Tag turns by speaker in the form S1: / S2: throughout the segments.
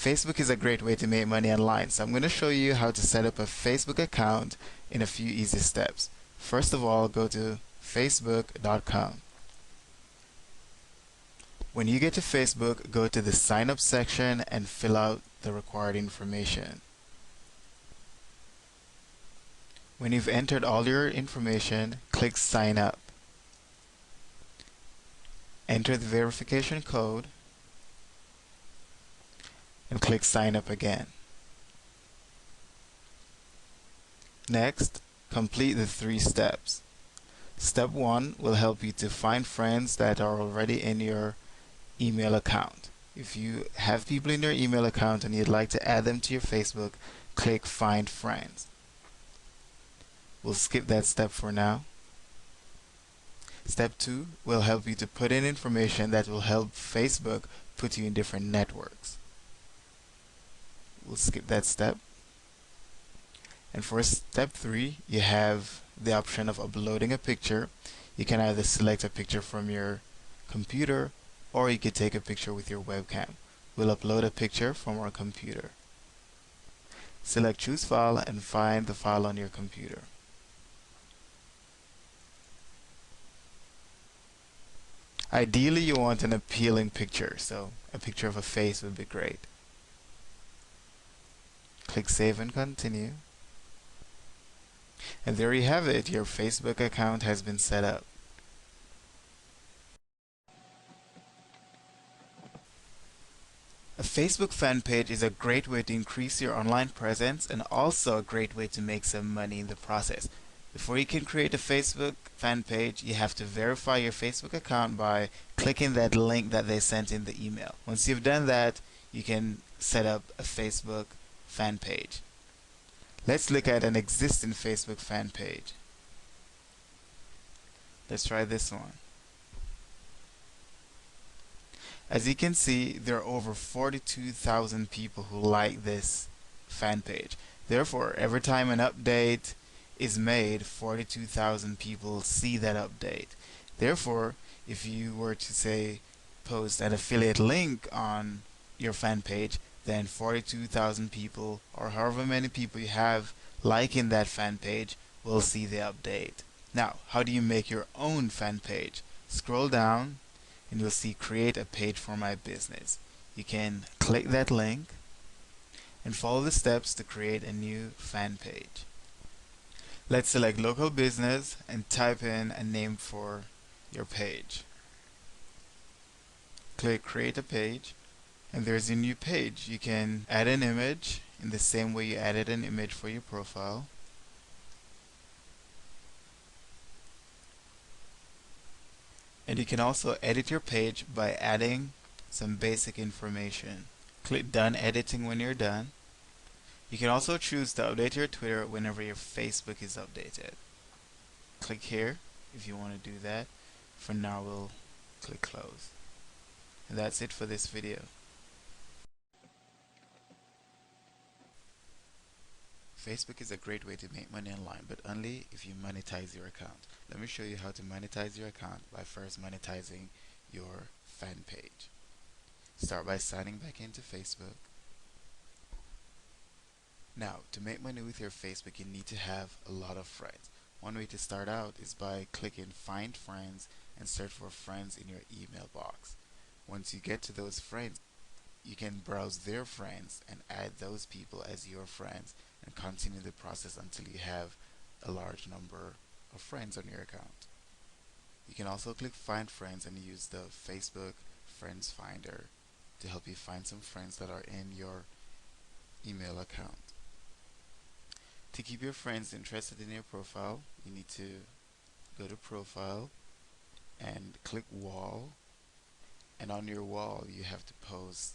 S1: Facebook is a great way to make money online, so I'm going to show you how to set up a Facebook account in a few easy steps. First of all, go to facebook.com. When you get to Facebook, go to the sign up section and fill out the required information. When you've entered all your information, click sign up. Enter the verification code and click sign up again. Next, complete the 3 steps. Step 1 will help you to find friends that are already in your email account. If you have people in your email account and you'd like to add them to your Facebook, click find friends. We'll skip that step for now. Step 2 will help you to put in information that will help Facebook put you in different networks. We'll skip that step. And for step 3, you have the option of uploading a picture. You can either select a picture from your computer or you could take a picture with your webcam. We'll upload a picture from our computer. Select choose file and find the file on your computer. Ideally, you want an appealing picture, so a picture of a face would be great. Click Save and Continue. And there you have it, your Facebook account has been set up. A Facebook fan page is a great way to increase your online presence and also a great way to make some money in the process. Before you can create a Facebook fan page, you have to verify your Facebook account by clicking that link that they sent in the email. Once you've done that, you can set up a Facebook fan page. Let's look at an existing Facebook fan page. Let's try this one. As you can see, there are over 42,000 people who like this fan page. Therefore, every time an update is made, 42,000 people see that update. Therefore, if you were to say post an affiliate link on your fan page, then 42,000 people or however many people you have liking that fan page will see the update. Now, how do you make your own fan page? Scroll down and you'll see create a page for my business. You can click that link and follow the steps to create a new fan page. Let's select local business and type in a name for your page. Click create a page and there's a new page. You can add an image in the same way you added an image for your profile. And you can also edit your page by adding some basic information. Click done editing when you're done. You can also choose to update your Twitter whenever your Facebook is updated. Click here if you want to do that. For now, we'll click close. And that's it for this video. Facebook is a great way to make money online, but only if you monetize your account. Let me show you how to monetize your account by first monetizing your fan page. Start by signing back into Facebook. Now, to make money with your Facebook, you need to have a lot of friends. One way to start out is by clicking Find Friends and search for friends in your email box. Once you get to those friends, you can browse their friends and add those people as your friends and continue the process until you have a large number of friends on your account. You can also click Find Friends and use the Facebook Friends Finder to help you find some friends that are in your email account. To keep your friends interested in your profile, you need to go to Profile and click Wall, and on your wall you have to post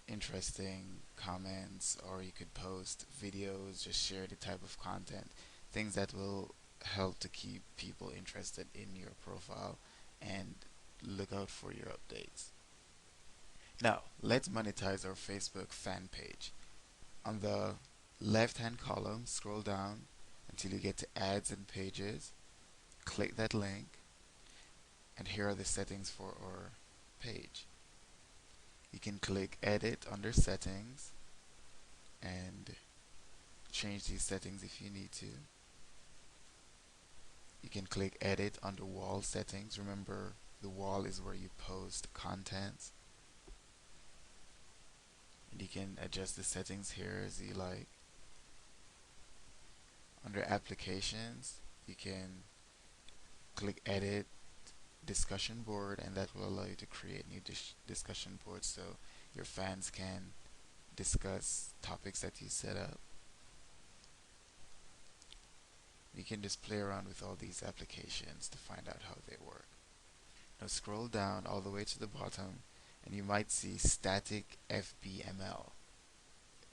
S1: interesting comments, or you could post videos, just share the type of content, things that will help to keep people interested in your profile and look out for your updates. Now, let's monetize our Facebook fan page. On the left hand column, scroll down until you get to ads and pages. Click that link, and here are the settings for our page. You You can click edit under settings and change these settings if you need to. You can click edit under wall settings. Remember, the wall is where you post content, and you can adjust the settings here as you like. Under applications, you can click edit discussion board, and that will allow you to create new discussion boards so your fans can discuss topics that you set up. You can just play around with all these applications to find out how they work. Now scroll down all the way to the bottom and you might see static FBML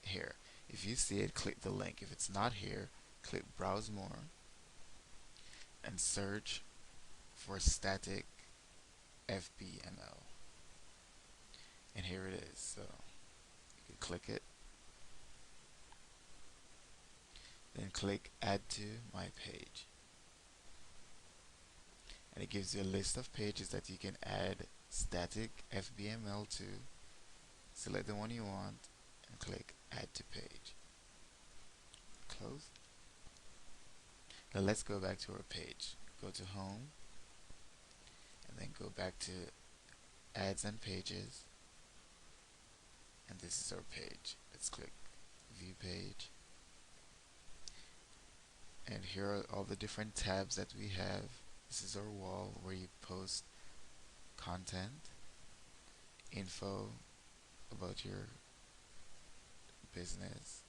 S1: here. If you see it, click the link. If it's not here, click browse more and search for static FBML. And here it is. So you can click it, then click add to my page. And it gives you a list of pages that you can add static FBML to. Select the one you want and click add to page. Close. Now let's go back to our page. Go to home and then go back to ads and pages, and this is our page. Let's click view page, and here are all the different tabs that we have. This is our wall where you post content, info about your business.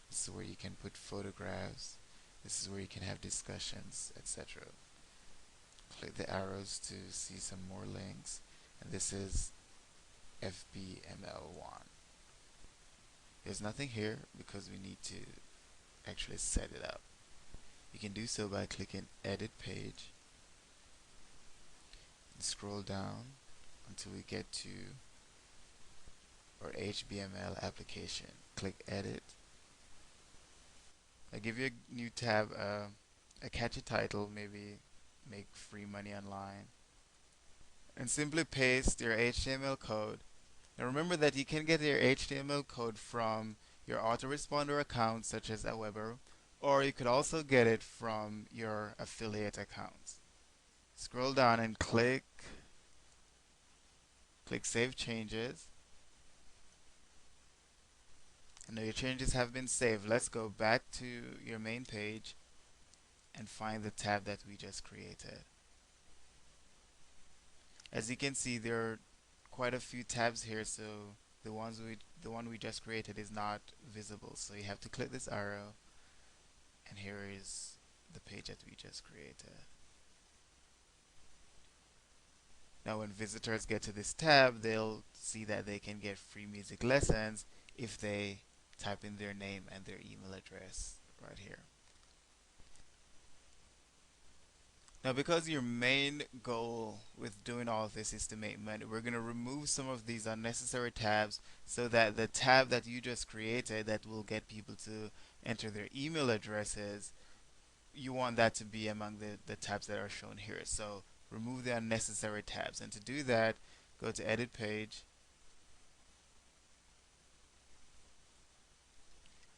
S1: This is where you can put photographs. This is where you can have discussions, etc. Click the arrows to see some more links, and this is FBML1. There's nothing here because we need to actually set it up. You can do so by clicking edit page and scroll down until we get to our HTML application. Click edit. I give you a new tab, a catchy title, maybe make free money online, and simply paste your HTML code. Now remember that you can get your HTML code from your autoresponder account such as Aweber, or you could also get it from your affiliate accounts. Scroll down and click save changes. And now your changes have been saved. Let's go back to your main page and find the tab that we just created. As you can see, there are quite a few tabs here, so the one we just created is not visible. So you have to click this arrow, and here is the page that we just created. Now when visitors get to this tab, they'll see that they can get free music lessons if they type in their name and their email address right here. Now because your main goal with doing all of this is to make money, we're going to remove some of these unnecessary tabs so that the tab that you just created that will get people to enter their email addresses, you want that to be among the tabs that are shown here. So remove the unnecessary tabs, and to do that, go to edit page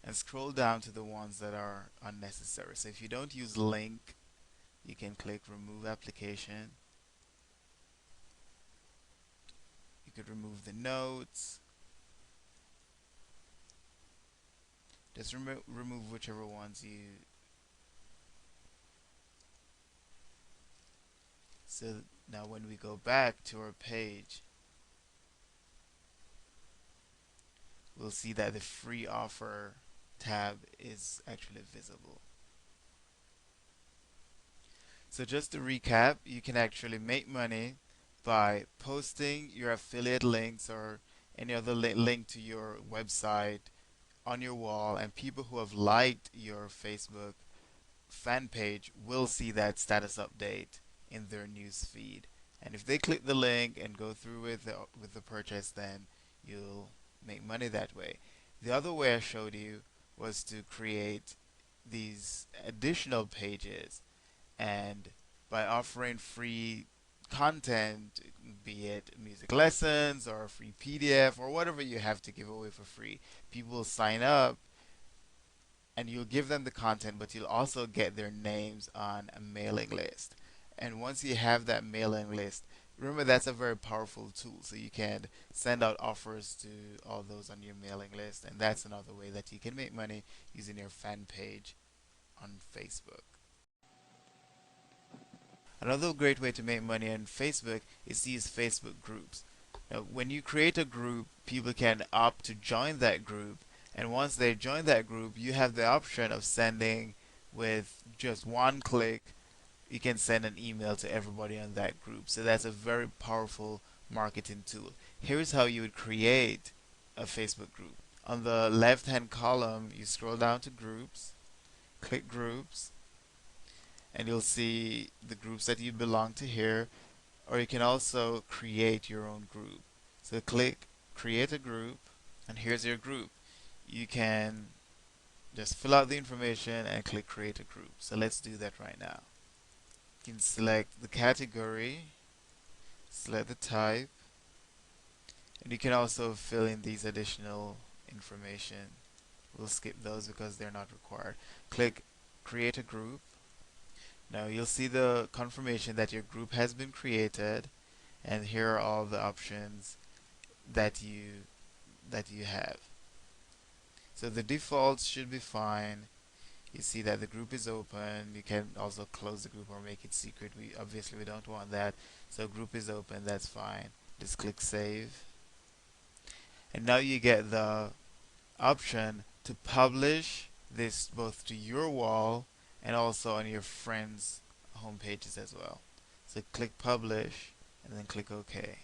S1: and scroll down to the ones that are unnecessary. So if you don't use link, you can click remove application. You could remove the notes. Just remove whichever ones you. So now when we go back to our page, we'll see that the free offer tab is actually visible. So just to recap, you can actually make money by posting your affiliate links or any other link to your website on your wall, and people who have liked your Facebook fan page will see that status update in their news feed. And if they click the link and go through with the purchase, then you'll make money that way. The other way I showed you was to create these additional pages, and by offering free content, be it music lessons or a free PDF or whatever you have to give away for free. People will sign up and you'll give them the content, but you'll also get their names on a mailing list. And once you have that mailing list, remember that's a very powerful tool. So you can send out offers to all those on your mailing list, and that's another way that you can make money using your fan page on Facebook. Another great way to make money on Facebook is to use Facebook groups. Now, when you create a group, people can opt to join that group, and once they join that group, you have the option of sending with just one click. You can send an email to everybody on that group. So that's a very powerful marketing tool. Here's how you would create a Facebook group. On the left hand column, you scroll down to groups, click groups, and you'll see the groups that you belong to here, or you can also create your own group. So click create a group, and here's your group. You can just fill out the information and click create a group. So let's do that right now. You can select the category, select the type, and you can also fill in these additional information. We'll skip those because they're not required. Click create a group. Now you'll see the confirmation that your group has been created, and here are all the options that you have. So the defaults should be fine. You see that the group is open. You can also close the group or make it secret. We don't want that. So group is open, that's fine. Just click save. And now you get the option to publish this both to your wall and also on your friends' home pages as well. So click publish and then click OK.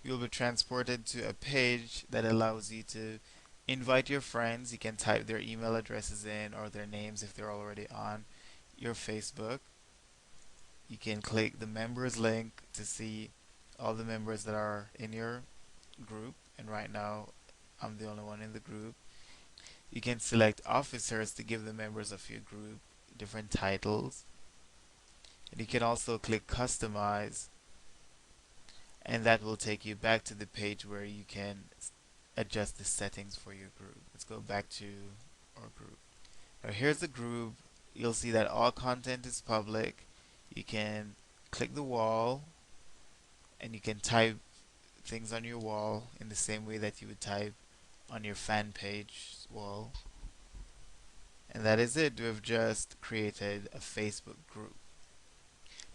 S1: You'll be transported to a page that allows you to invite your friends. You can type their email addresses in or their names if they're already on your Facebook. You can click the members link to see all the members that are in your group, and right now I'm the only one in the group. You can select officers to give the members of your group different titles, and you can also click customize, and that will take you back to the page where you can adjust the settings for your group. Let's go back to our group. Now here's the group. You'll see that all content is public. You can click the wall and you can type things on your wall in the same way that you would type on your fan page wall. And that is it. We've just created a Facebook group.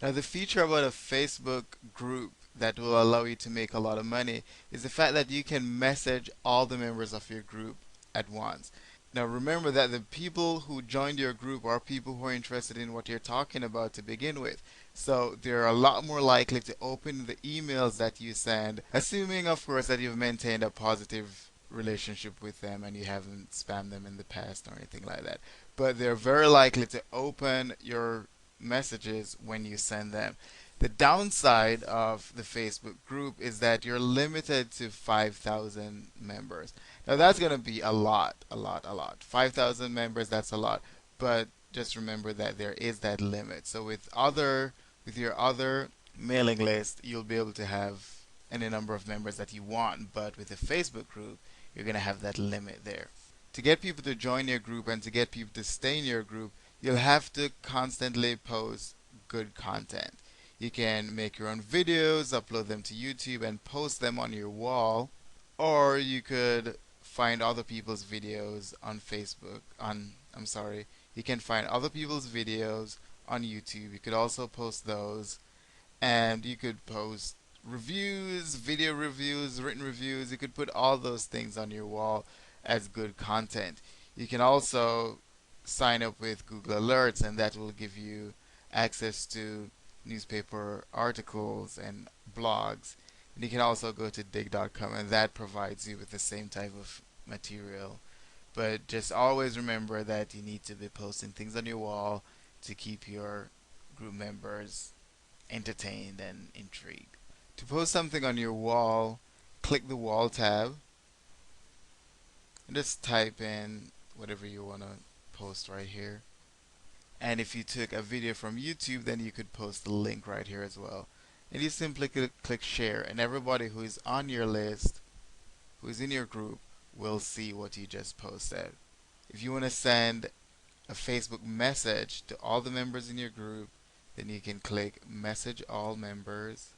S1: Now, the feature about a Facebook group that will allow you to make a lot of money is the fact that you can message all the members of your group at once. Now, remember that the people who joined your group are people who are interested in what you're talking about to begin with. So they're a lot more likely to open the emails that you send, assuming, of course, that you've maintained a positive relationship with them and you haven't spammed them in the past or anything like that. But they're very likely to open your messages when you send them. The downside of the Facebook group is that you're limited to 5,000 members. Now that's going to be a lot, a lot, a lot. 5,000 members, that's a lot. But just remember that there is that limit. So with your other mailing list, you'll be able to have any number of members that you want, but with a Facebook group, you're going to have that limit there. To get people to join your group and to get people to stay in your group, you'll have to constantly post good content. You can make your own videos, upload them to YouTube, and post them on your wall, or you could find other people's videos on Facebook. You can find other people's videos on YouTube. You could also post those, and you could post reviews, video reviews, written reviews. You could put all those things on your wall as good content. You can also sign up with Google Alerts, and that will give you access to newspaper articles and blogs. And you can also go to dig.com, and that provides you with the same type of material. But just always remember that you need to be posting things on your wall to keep your group members entertained and intrigued. To post something on your wall, click the wall tab and just type in whatever you want to post right here. And if you took a video from YouTube, then you could post the link right here as well. and you simply click share, and everybody who is on your list, who is in your group, will see what you just posted. If you want to send a Facebook message to all the members in your group, then you can click message all members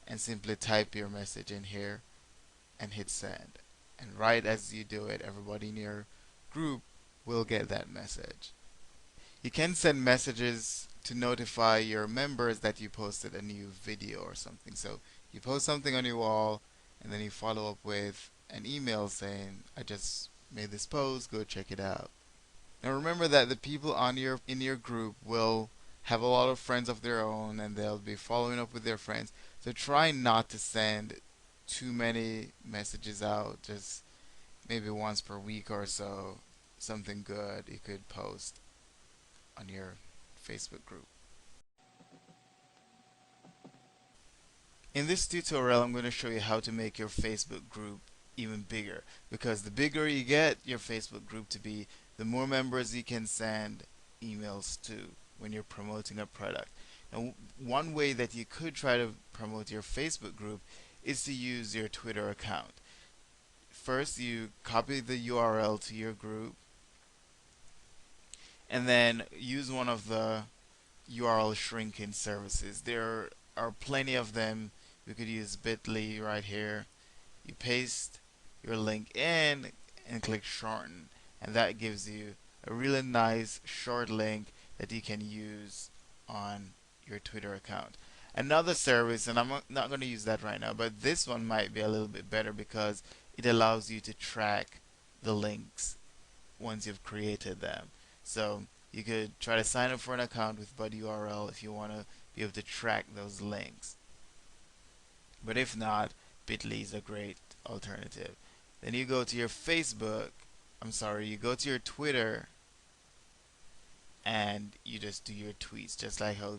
S1: and simply type your message in here and hit send. And right as you do it, everybody in your group will get that message. You can send messages to notify your members that you posted a new video or something. So you post something on your wall and then you follow up with an email saying, I just made this post, go check it out. Now remember that the people on your in your group will have a lot of friends of their own and they'll be following up with their friends. So try not to send too many messages out, just maybe once per week or so, something good you could post on your Facebook group. In this tutorial, I'm going to show you how to make your Facebook group even bigger, because the bigger you get your Facebook group to be, the more members you can send emails to when you're promoting a product. Now, one way that you could try to promote your Facebook group is to use your Twitter account. First, you copy the URL to your group and then use one of the URL shrinking services. There are plenty of them. We could use bit.ly right here. You paste your link in and click shorten, and that gives you a really nice short link that you can use on your Twitter account. Another service, and I'm not going to use that right now, but this one might be a little bit better because it allows you to track the links once you've created them. So you could try to sign up for an account with Bud URL if you want to be able to track those links. But if not, bit.ly is a great alternative. Then you go to your Facebook, you go to your Twitter and you just do your tweets just like how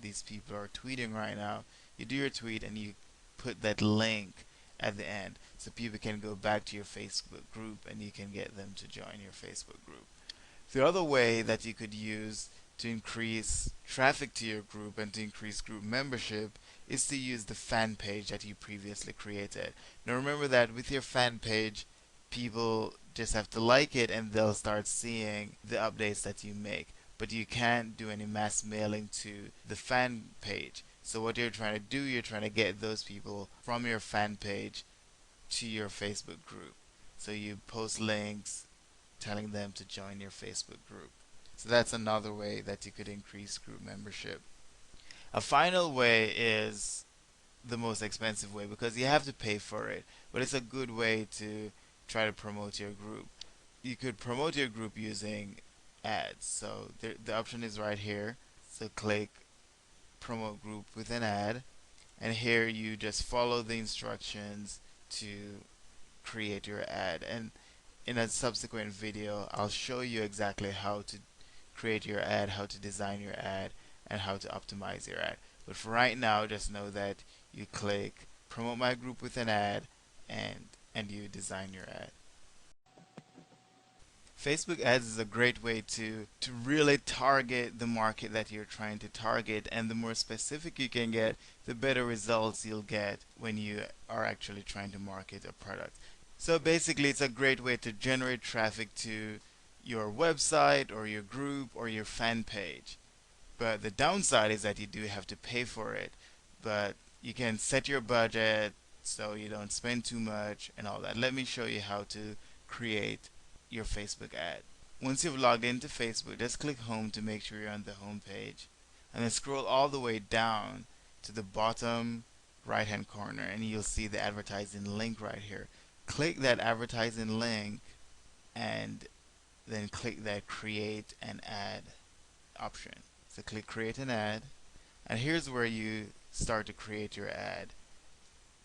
S1: these people are tweeting right now. You do your tweet and you put that link at the end so people can go back to your Facebook group and you can get them to join your Facebook group. The other way that you could use to increase traffic to your group and to increase group membership is to use the fan page that you previously created. Now remember that with your fan page, people just have to like it and they'll start seeing the updates that you make. But you can't do any mass mailing to the fan page. So what you're trying to do, you're trying to get those people from your fan page to your Facebook group. So you post links telling them to join your Facebook group. So that's another way that you could increase group membership. A final way is the most expensive way because you have to pay for it, but it's a good way to try to promote your group. You could promote your group using ads. So the option is right here. So click promote group with an ad, and here you just follow the instructions to create your ad. And in a subsequent video, I'll show you exactly how to create your ad, how to design your ad, and how to optimize your ad. But for right now, just know that you click promote my group with an ad and you design your ad. Facebook ads is a great way to really target the market that you're trying to target, and the more specific you can get, the better results you'll get when you are actually trying to market a product. So basically, it's a great way to generate traffic to your website or your group or your fan page. But the downside is that you do have to pay for it. But you can set your budget so you don't spend too much and all that. Let me show you how to create your Facebook ad. Once you've logged into Facebook, just click home to make sure you're on the home page. And then scroll all the way down to the bottom right hand corner and you'll see the advertising link right here. Click that advertising link and then click that create an ad option. So click create an ad, and here's where you start to create your ad.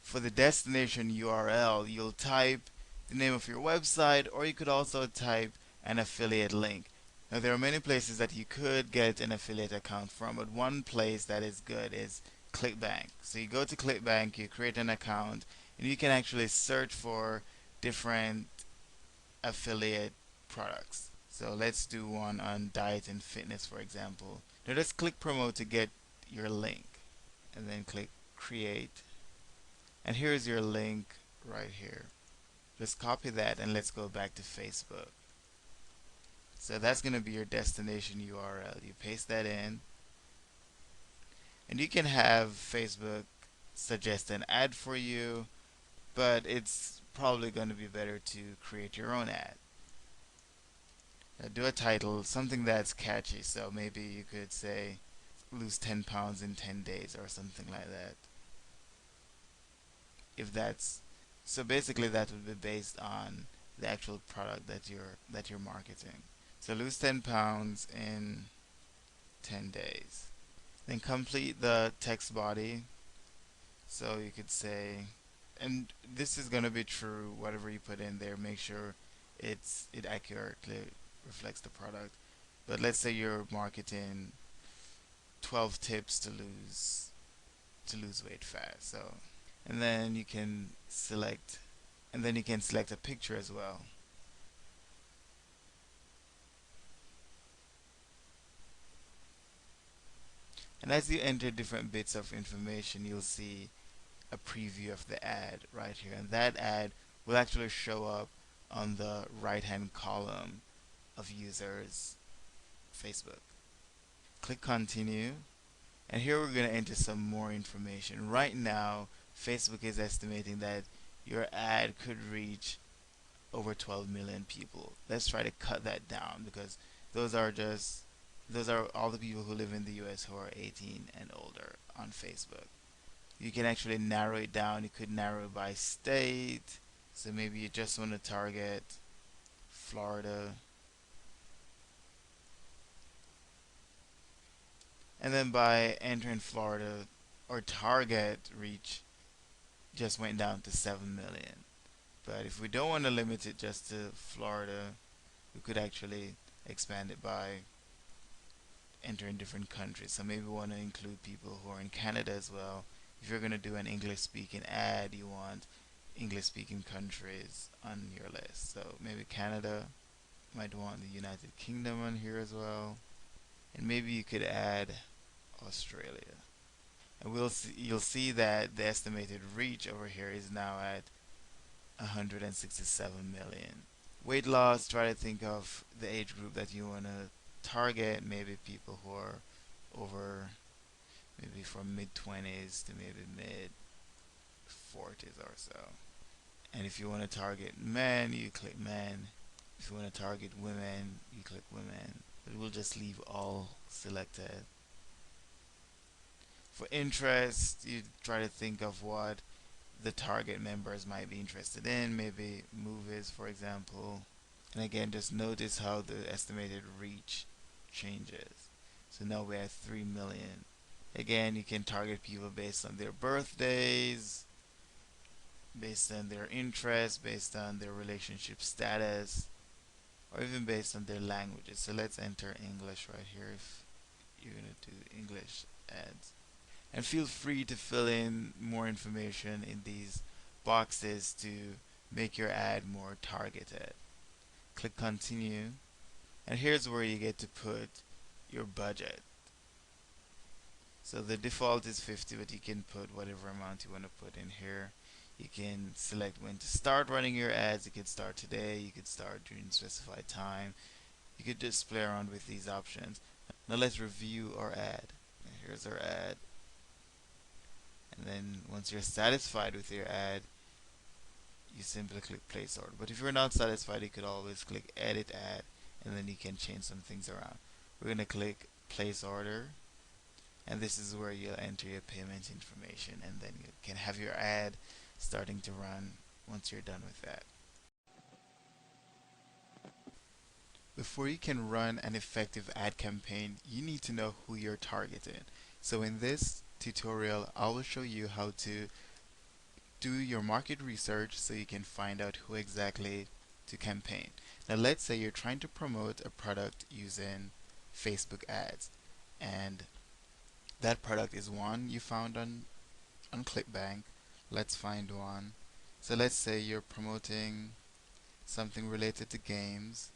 S1: For the destination URL, you'll type the name of your website, or you could also type an affiliate link. Now there are many places that you could get an affiliate account from, but one place that is good is ClickBank. So you go to ClickBank, you create an account, and you can actually search for different affiliate products. So let's do one on diet and fitness, for example. Now just click promote to get your link. and then click create. And here's your link right here. Just copy that and let's go back to Facebook. So that's going to be your destination URL. You paste that in, and you can have Facebook suggest an ad for you, but it's probably going to be better to create your own ad. Do a title, something that's catchy. So maybe you could say, lose 10 pounds in 10 days or something like that. If that's so basically that would be based on the actual product that you're marketing. So lose 10 pounds in 10 days. Then complete the text body. So you could say, and this is going to be true whatever you put in there, make sure it accurately reflects the product. But let's say you're marketing 12 tips to lose weight fast. So and then you can select a picture as well. And as you enter different bits of information, you'll see a preview of the ad right here, and that ad will actually show up on the right hand column of users Facebook. Click continue, and here we're going to enter some more information. Right now Facebook is estimating that your ad could reach over 12 million people. Let's try to cut that down because those are just those are all the people who live in the US who are 18 and older on Facebook. You can actually narrow it down. You could narrow it by state. So maybe you just want to target Florida. And then by entering Florida, our target reach just went down to 7 million. But if we don't want to limit it just to Florida, we could actually expand it by entering different countries. So maybe we want to include people who are in Canada as well. If you're going to do an English speaking ad, you want English speaking countries on your list. So maybe Canada, might want the United Kingdom on here as well. And maybe you could add Australia. And you'll see that the estimated reach over here is now at 167 million. Weight loss, try to think of the age group that you want to target. Maybe people who are over, maybe from mid 20s to maybe mid 40s or so. And if you want to target men, you click men. If you want to target women, you click women. But we'll just leave all selected. For interest, you try to think of what the target members might be interested in, maybe movies, for example. And again, just notice how the estimated reach changes. So now we're at 3 million. Again, you can target people based on their birthdays, based on their interests, based on their relationship status, or even based on their languages. So let's enter English right here if you're going to do English ads. And feel free to fill in more information in these boxes to make your ad more targeted. Click continue, and here's where you get to put your budget. So the default is 50, but you can put whatever amount you want to put in here. You can select when to start running your ads. You could start today, you could start during a specified time. You could just play around with these options. Now let's review our ad. Here's our ad. And then once you're satisfied with your ad, you simply click place order. But if you're not satisfied, you could always click edit ad, and then you can change some things around. We're going to click place order, and this is where you'll enter your payment information, and then you can have your ad starting to run once you're done with that. Before you can run an effective ad campaign, you need to know who you're targeting. So in this tutorial, I will show you how to do your market research so you can find out who exactly to campaign. Now let's say you're trying to promote a product using Facebook ads, and that product is one you found on ClickBank. Let's find one. So let's say you're promoting something related to games.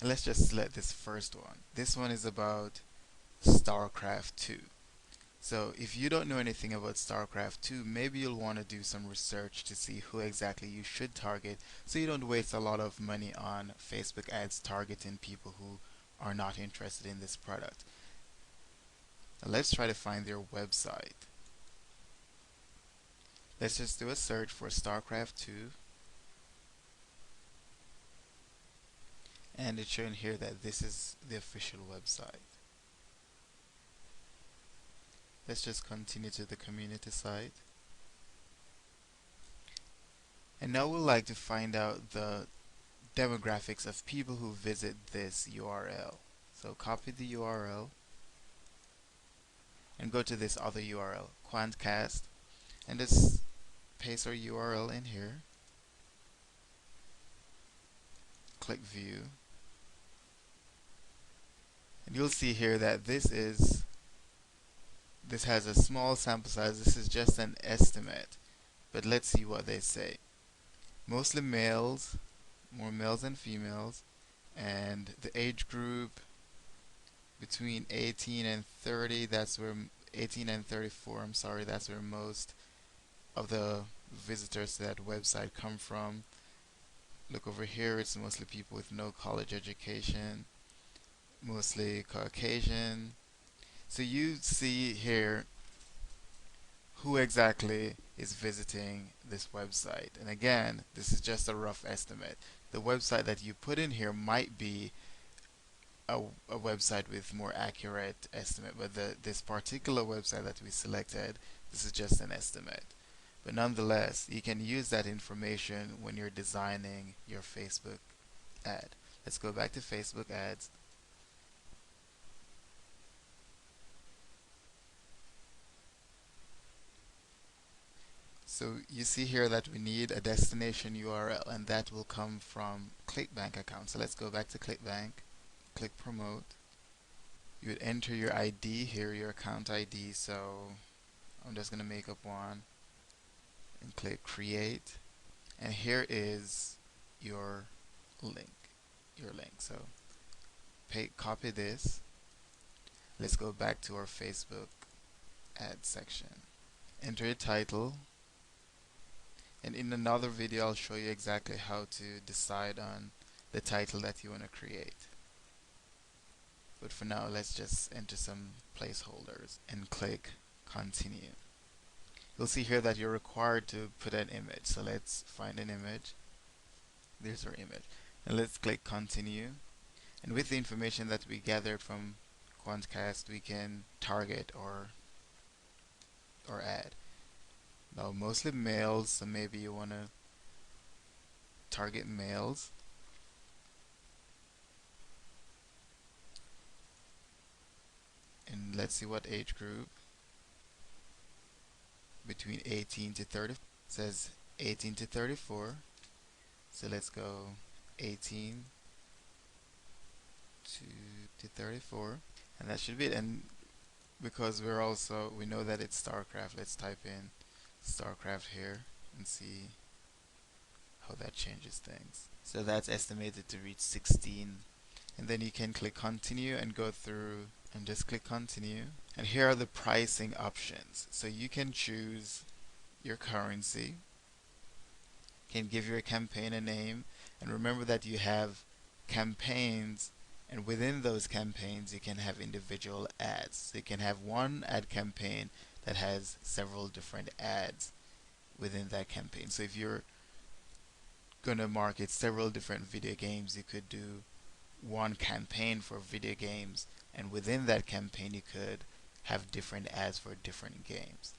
S1: And let's just select this first one. This one is about StarCraft 2. So if you don't know anything about StarCraft 2, maybe you'll want to do some research to see who exactly you should target so you don't waste a lot of money on Facebook ads targeting people who are not interested in this product. Now let's try to find their website. Let's just do a search for StarCraft 2, and it's showing here that this is the official website. Let's just continue to the community site. And now we'd like to find out the demographics of people who visit this URL. So copy the URL and go to this other URL, Quantcast, and just paste our URL in here. Click View. And you'll see here that this has a small sample size. This is just an estimate. But let's see what they say. Mostly males, more males than females, and the age group between 18 and 30, 18 and 34, I'm sorry, that's where most of the visitors to that website come from. Look over here, it's mostly people with no college education, mostly Caucasian. So you see here who exactly is visiting this website. And again, this is just a rough estimate. The website that you put in here might be a website with more accurate estimate, but this particular website that we selected, this is just an estimate. But nonetheless, you can use that information when you're designing your Facebook ad. Let's go back to Facebook ads. So you see here that we need a destination URL, and that will come from ClickBank account. So let's go back to ClickBank, click Promote. You would enter your ID here, your account ID. So I'm just going to make up one and click Create. And here is your link. So copy this. Let's go back to our Facebook ad section. Enter a title. And in another video, I'll show you exactly how to decide on the title that you want to create. But for now, let's just enter some placeholders and click Continue. You'll see here that you're required to put an image. So let's find an image. There's our image. And let's click Continue. And with the information that we gathered from Quantcast, we can target or ad. Now, mostly males, so maybe you want to target males. And let's see what age group. Between 18 to 30. It says 18 to 34. So let's go 18 to 34. And that should be it. And because we know that it's StarCraft, let's type in StarCraft here and see how that changes things. So that's estimated to reach 16. And then you can click Continue and go through and just click Continue. And here are the pricing options. So you can choose your currency, can give your campaign a name, and remember that you have campaigns, and within those campaigns you can have individual ads. So you can have one ad campaign that has several different ads within that campaign. So if you're going to market several different video games, you could do one campaign for video games, and within that campaign you could have different ads for different games.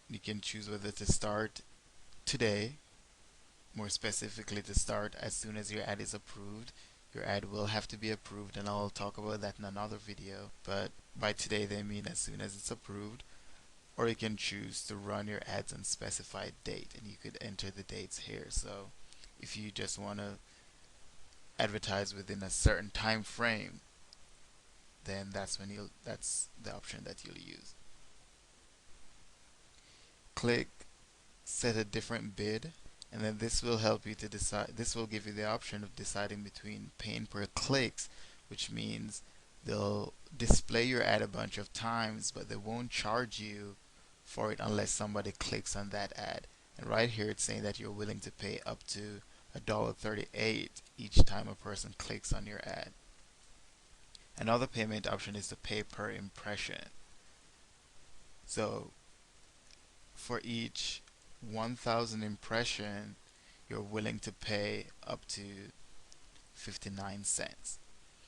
S1: You can choose whether to start today, more specifically to start as soon as your ad is approved. Your ad will have to be approved, and I'll talk about that in another video, but by today they mean as soon as it's approved. Or you can choose to run your ads on specified date, and you could enter the dates here. So if you just want to advertise within a certain time frame, then that's the option that you'll use. Click Set a different bid, and then this will help you to decide. This will give you the option of deciding between paying per clicks, which means They'll display your ad a bunch of times, but they won't charge you for it unless somebody clicks on that ad. And right here it's saying that you're willing to pay up to $1.38 each time a person clicks on your ad. Another payment option is the pay per impression. So for each 1,000 impression, you're willing to pay up to 59 cents.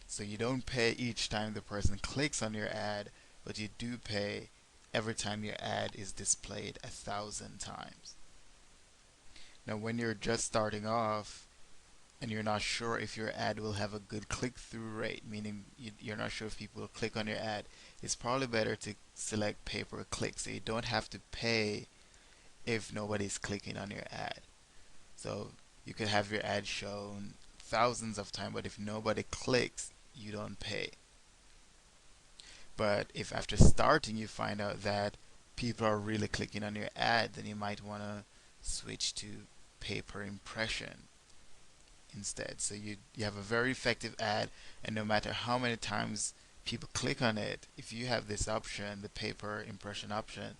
S1: So you don't pay each time the person clicks on your ad, but you do pay every time your ad is displayed 1,000 times. Now, when you're just starting off and you're not sure if your ad will have a good click-through rate, meaning you're not sure if people will click on your ad, it's probably better to select pay-per-click so you don't have to pay if nobody's clicking on your ad. So you could have your ad shown thousands of times, but if nobody clicks, you don't pay. But if after starting you find out that people are really clicking on your ad, then you might want to switch to pay per impression instead. So you have a very effective ad, and no matter how many times people click on it, if you have this option, the pay per impression option,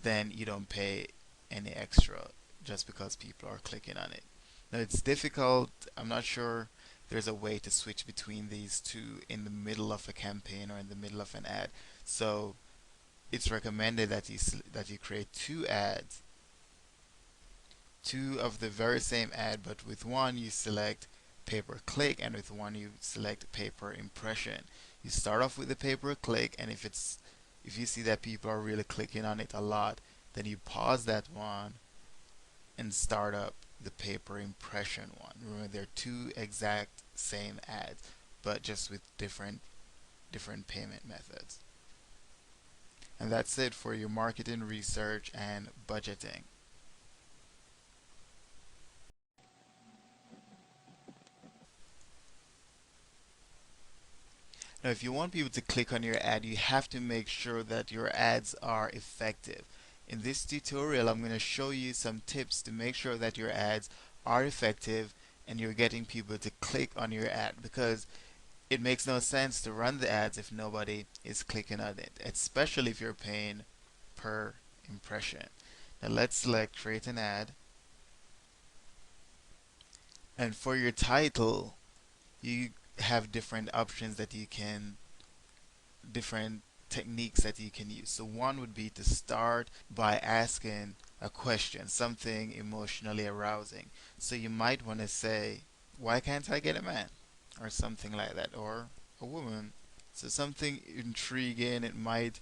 S1: then you don't pay any extra just because people are clicking on it. Now it's difficult. I'm not sure there's a way to switch between these two in the middle of a campaign or in the middle of an ad. So it's recommended that you create two ads, two of the very same ad, but with one you select pay per click and with one you select pay per impression. You start off with the pay per click, and if you see that people are really clicking on it a lot, then you pause that one and start up the pay per impression one. Remember, they're two exact same ads, but just with different payment methods. And that's it for your marketing research and budgeting. Now, if you want people to click on your ad, you have to make sure that your ads are effective. In this tutorial, I'm going to show you some tips to make sure that your ads are effective and you're getting people to click on your ad, because it makes no sense to run the ads if nobody is clicking on it, especially if you're paying per impression. Now let's select create an ad, and for your title you have different options that you can different techniques that you can use. So one would be to start by asking a question, something emotionally arousing. So you might want to say, why can't I get a man? Or something like that, or a woman. So something intriguing, it might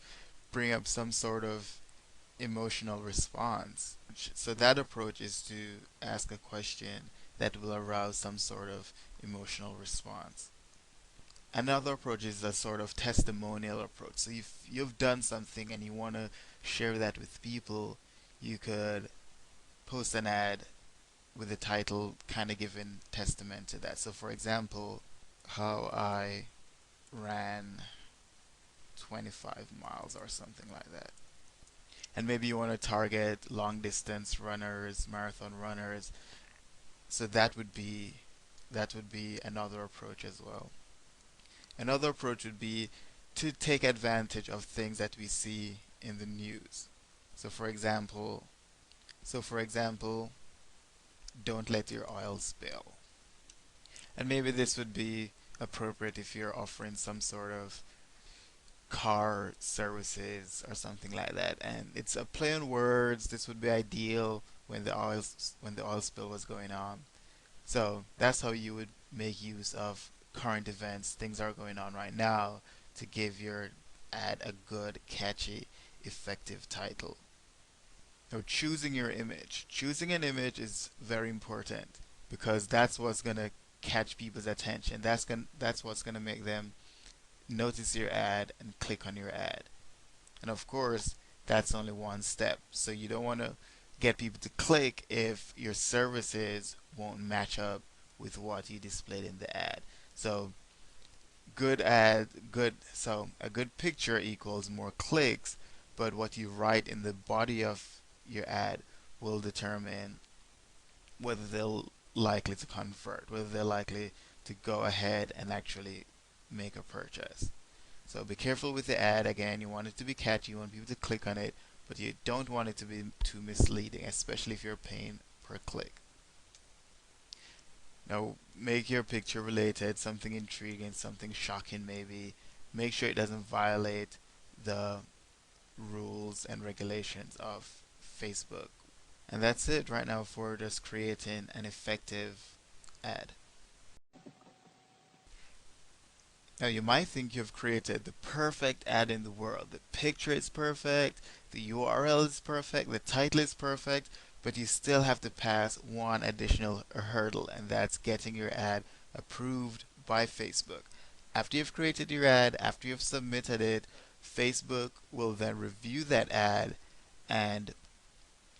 S1: bring up some sort of emotional response. So that approach is to ask a question that will arouse some sort of emotional response. Another approach is a sort of testimonial approach. So if you've done something and you want to share that with people, you could post an ad with the title kind of giving testament to that. So for example, how I ran 25 miles or something like that. And maybe you want to target long distance runners, marathon runners. So that would be another approach as well. Another approach would be to take advantage of things that we see in the news. So for example, so for example, don't let your oil spill. And maybe this would be appropriate if you're offering some sort of car services or something like that. And it's a play on words. This would be ideal when the oil spill was going on. So that's how you would make use of current events, things are going on right now, to give your ad a good, catchy, effective title. Now, choosing your image. Choosing an image is very important because that's what's gonna catch people's attention. That's what's gonna make them notice your ad and click on your ad. And of course, that's only one step. So you don't want to get people to click if your services won't match up with what you displayed in the ad. So a good picture equals more clicks, but what you write in the body of your ad will determine whether they're likely to convert, whether they're likely to go ahead and actually make a purchase. So be careful with the ad. Again, you want it to be catchy, you want people to click on it, but you don't want it to be too misleading, especially if you're paying per click. Now, make your picture related, something intriguing, something shocking maybe. Make sure it doesn't violate the rules and regulations of Facebook. And that's it right now for just creating an effective ad. Now you might think you've created the perfect ad in the world. The picture is perfect, the URL is perfect, the title is perfect, but you still have to pass one additional hurdle, and that's getting your ad approved by Facebook. After you've created your ad, after you've submitted it, Facebook will then review that ad and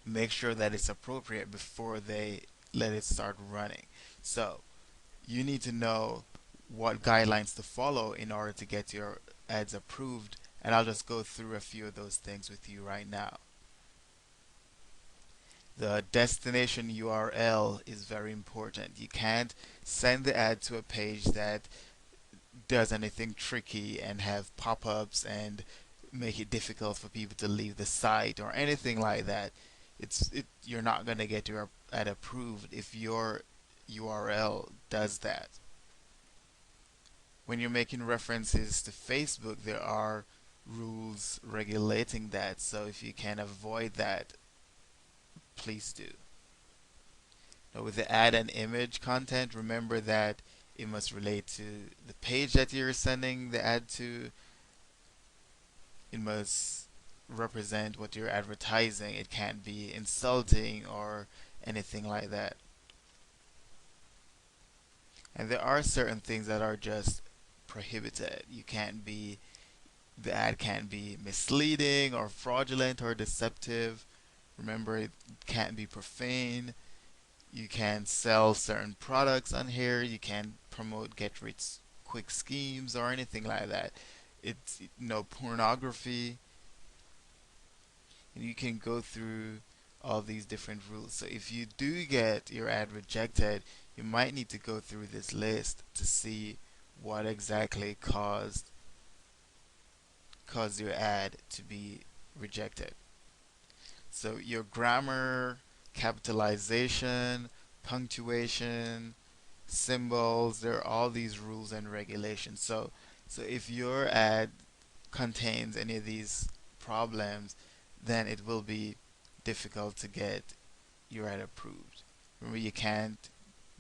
S1: make sure that it's appropriate before they let it start running. So you need to know what guidelines to follow in order to get your ads approved, and I'll just go through a few of those things with you right now. The destination URL is very important. You can't send the ad to a page that does anything tricky and have pop-ups and make it difficult for people to leave the site or anything like that. You're not going to get your ad approved if your URL does that. When you're making references to Facebook, there are rules regulating that. So if you can avoid that, please do. Now, with the ad and image content, remember that it must relate to the page that you're sending the ad to. It must represent what you're advertising. It can't be insulting or anything like that. And there are certain things that are just prohibited. The ad can't be misleading or fraudulent or deceptive. Remember, it can't be profane. You can't sell certain products on here. You can't promote get rich quick schemes or anything like that. It's no pornography. And you can go through all these different rules. So if you do get your ad rejected, you might need to go through this list to see what exactly caused your ad to be rejected. So your grammar, capitalization, punctuation, symbols, there are all these rules and regulations. So if your ad contains any of these problems, then it will be difficult to get your ad approved. Remember, you can't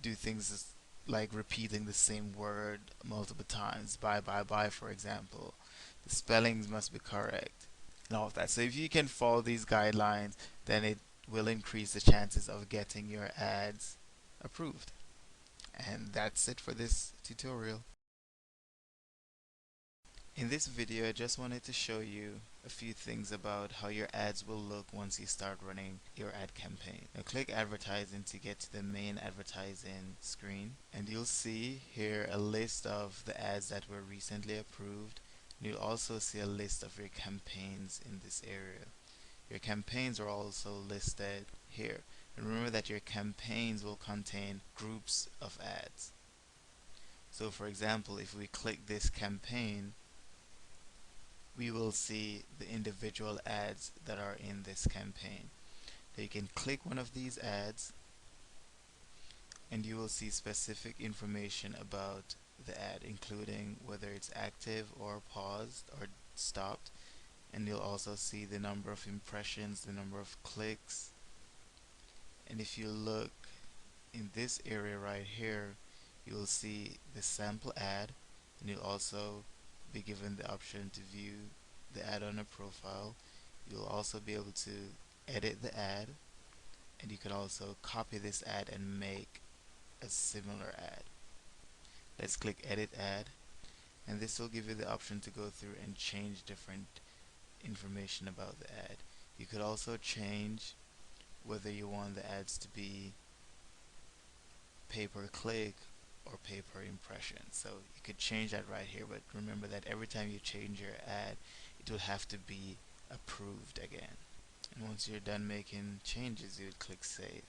S1: do things like repeating the same word multiple times. Bye, for example. The spellings must be correct and all of that. So if you can follow these guidelines, then it will increase the chances of getting your ads approved. And that's it for this tutorial. In this video, I just wanted to show you a few things about how your ads will look once you start running your ad campaign. Now click advertising to get to the main advertising screen, and you'll see here a list of the ads that were recently approved. And you'll also see a list of your campaigns in this area. Your campaigns are also listed here. And remember that your campaigns will contain groups of ads. So for example, if we click this campaign, we will see the individual ads that are in this campaign. So you can click one of these ads and you will see specific information about the ad, including whether it's active or paused or stopped. And you'll also see the number of impressions, the number of clicks. And if you look in this area right here, you'll see the sample ad, and you'll also be given the option to view the ad on a profile. You'll also be able to edit the ad, and you can also copy this ad and make a similar ad. Let's click edit ad, and this will give you the option to go through and change different information about the ad. You could also change whether you want the ads to be pay per click or pay per impression. So you could change that right here, but remember that every time you change your ad, it will have to be approved again. And once you're done making changes, you would click save.